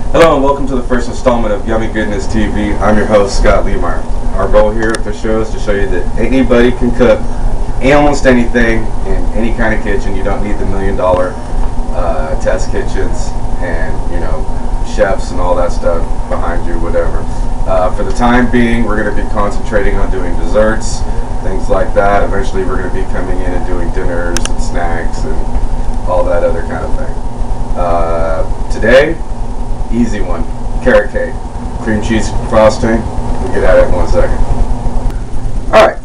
Hello and welcome to the first installment of Yummy Goodness TV. I'm your host, Scott Lemeyer. Our goal here at the show is to show you that anybody can cook almost anything in any kind of kitchen. You don't need the $1 million test kitchens and, you know, chefs and all that stuff behind you, whatever. For the time being, we're going to be concentrating on doing desserts, things like that. Eventually we're going to be coming in and doing dinners and snacks and all that other kind of thing. Today, easy one, carrot cake, cream cheese frosting. We'll get at it in 1 second. Alright,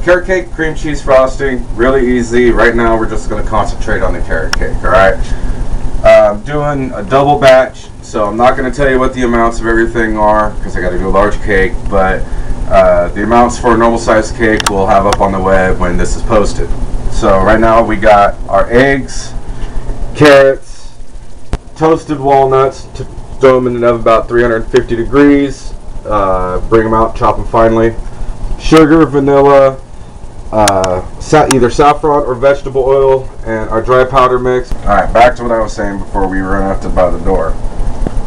carrot cake, cream cheese frosting, really easy. Right now we're just going to concentrate on the carrot cake, alright? I'm doing a double batch, so I'm not going to tell you what the amounts of everything are because I got to do a large cake, but the amounts for a normal size cake we'll have up on the web when this is posted. So right now we got our eggs, carrots, toasted walnuts, to throw them in an oven about 350 degrees, bring them out, chop them finely, sugar, vanilla, either saffron or vegetable oil, and our dry powder mix. Alright, back to what I was saying before we run out to by the door.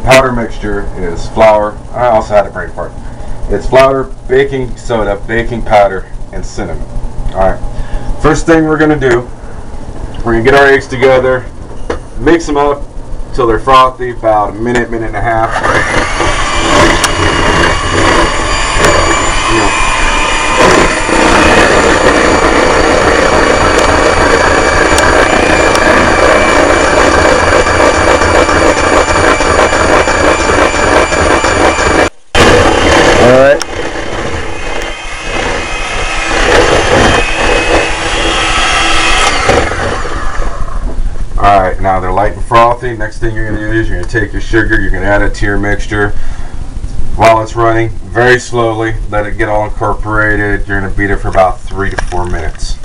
Powder mixture is flour. I also had a brain fart. It's flour, baking soda, baking powder, and cinnamon. Alright, first thing we're going to do, we're going to get our eggs together, mix them up until they're frothy, about a minute, minute and a half. Alright. Alright, now they're light and frothy. Next thing you're going to do is you're going to take your sugar, you're going to add it to your mixture. While it's running, very slowly, let it get all incorporated. You're going to beat it for about 3 to 4 minutes.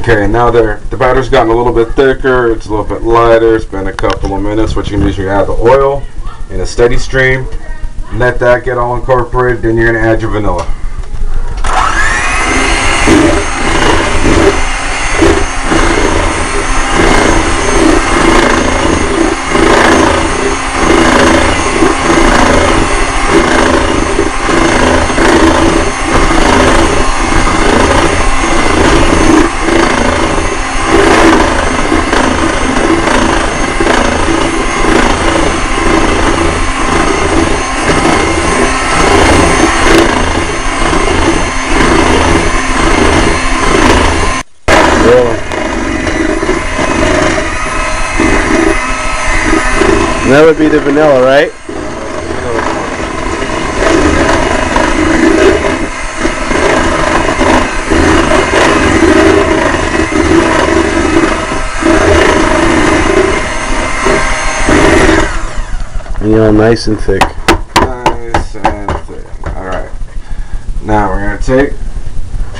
Okay, now the batter's gotten a little bit thicker, it's a little bit lighter, it's been a couple of minutes. What you're going to do is you're going to add the oil in a steady stream, let that get all incorporated, then you're going to add your vanilla. That would be the vanilla, right? You know, nice and thick. Nice and thick. Alright. Now we're going to take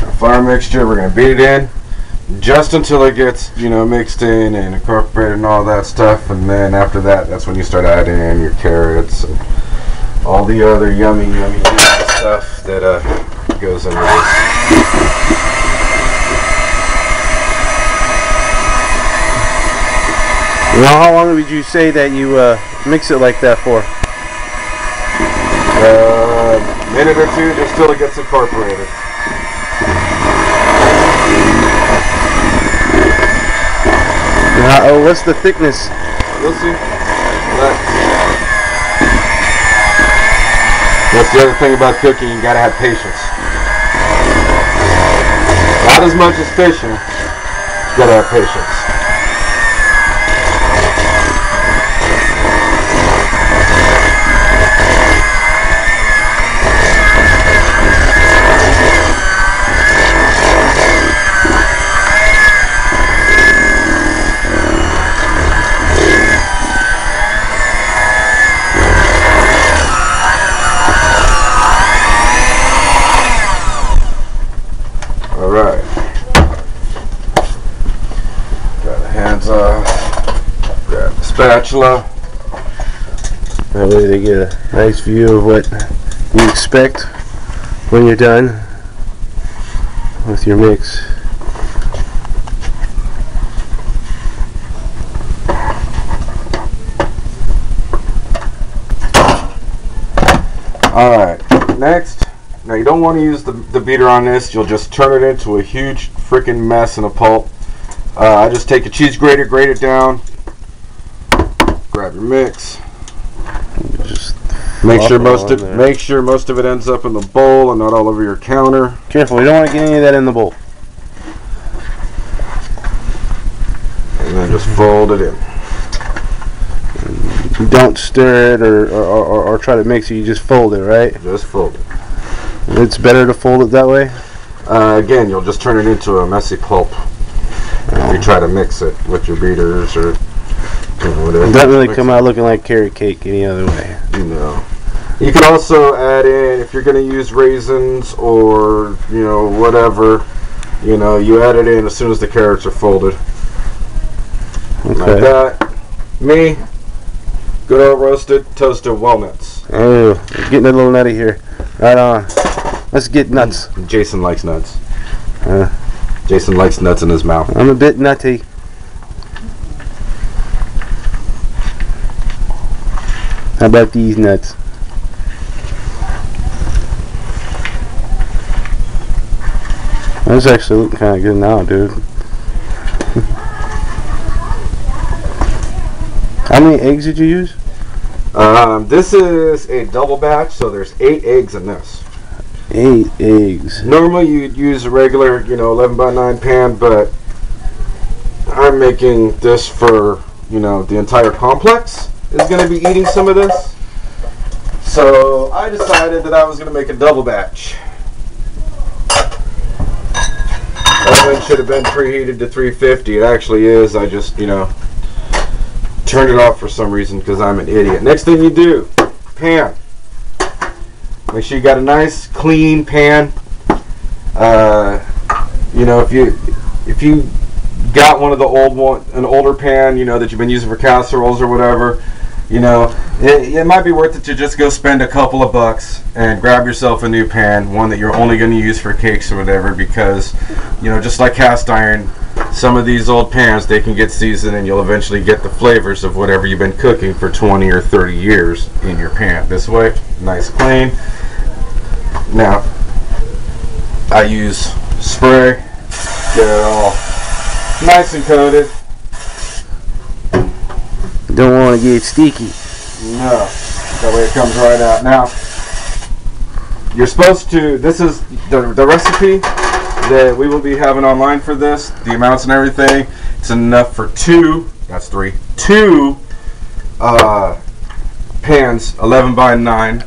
our flour mixture, we're going to beat it in just until it gets, you know, mixed in and incorporated and all that stuff, and then after that, that's when you start adding in your carrots and all the other yummy stuff that goes into this. Well, how long would you say that you mix it like that for? A minute or two, just till it gets incorporated. Oh, what's the thickness? You'll see. That's the other thing about cooking, you gotta have patience. Not as much as fishing, you gotta have patience. Alright. Got the hands off. Grab the spatula. That way they get a nice view of what you expect when you're done with your mix. Alright, next, now you don't want to use the beater on this, you'll just turn it into a huge freaking mess in a pulp. I just take a cheese grater, grate it down, grab your mix, Just make sure most of it ends up in the bowl and not all over your counter. careful, you don't want to get any of that in the bowl. And then just fold it in. You don't stir it or try to mix it, you just fold it, right? Just fold it. It's better to fold it that way? Again, you'll just turn it into a messy pulp if you try to mix it with your beaters or whatever. It doesn't really come out looking like carrot cake any other way. No. You can also add in, if you're going to use raisins or, whatever, you add it in as soon as the carrots are folded. Okay. Like that. Me, good old roasted, toasted walnuts. Oh, getting a little nutty here. Right on. Let's get nuts. Jason likes nuts. Jason likes nuts in his mouth. I'm a bit nutty. How about these nuts? That's actually looking kind of good now, dude. How many eggs did you use? This is a double batch, so there's 8 eggs in this. 8 eggs. Normally you'd use a regular, 11 by 9 pan, but I'm making this for, the entire complex is going to be eating some of this. So I decided that I was going to make a double batch. Oven should have been preheated to 350. It actually is. I just, turned it off for some reason because I'm an idiot. Next thing you do, pan. Make sure you got a nice clean pan. If you got one of the an older pan, that you've been using for casseroles or whatever, it might be worth it to just go spend a couple of bucks and grab yourself a new pan, one that you're only going to use for cakes or whatever, because just like cast iron, some of these old pans, they can get seasoned and you'll eventually get the flavors of whatever you've been cooking for 20 or 30 years in your pan. This way, nice clean. Now, I use spray, get it all nice and coated. Don't want to get sticky. No, that way it comes right out. Now, you're supposed to, this is the recipe that we will be having online for this, the amounts and everything. It's enough for 2 pans, 11 by 9.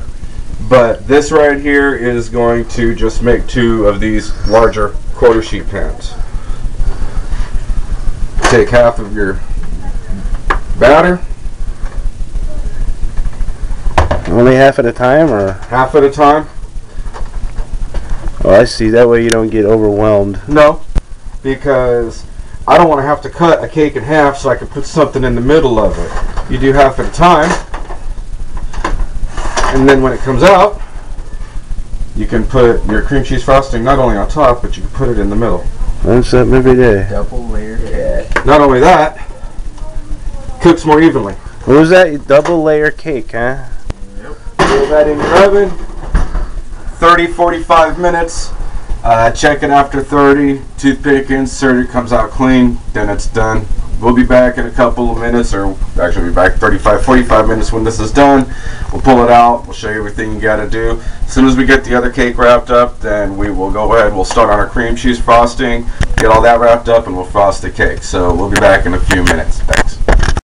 But this right here is going to just make 2 of these larger quarter sheet pans. Take half of your batter. Only half at a time, or? Half at a time. Oh, I see. That way you don't get overwhelmed. No, because I don't want to have to cut a cake in half so I can put something in the middle of it. You do half at a time, and then when it comes out, you can put your cream cheese frosting not only on top, but you can put it in the middle. Learn something every day. Double layer cake. Not only that, cooks more evenly. What was that? Double layer cake, huh? Yep. Put that in your oven. 30-45 minutes. Check it after 30. Toothpick insert it, comes out clean. Then it's done. We'll be back in a couple of minutes, or actually we'll be back 35-45 minutes when this is done. We'll pull it out. We'll show you everything you got to do. As soon as we get the other cake wrapped up, then we will go ahead. We'll start on our cream cheese frosting, get all that wrapped up, and we'll frost the cake. So we'll be back in a few minutes. Thanks.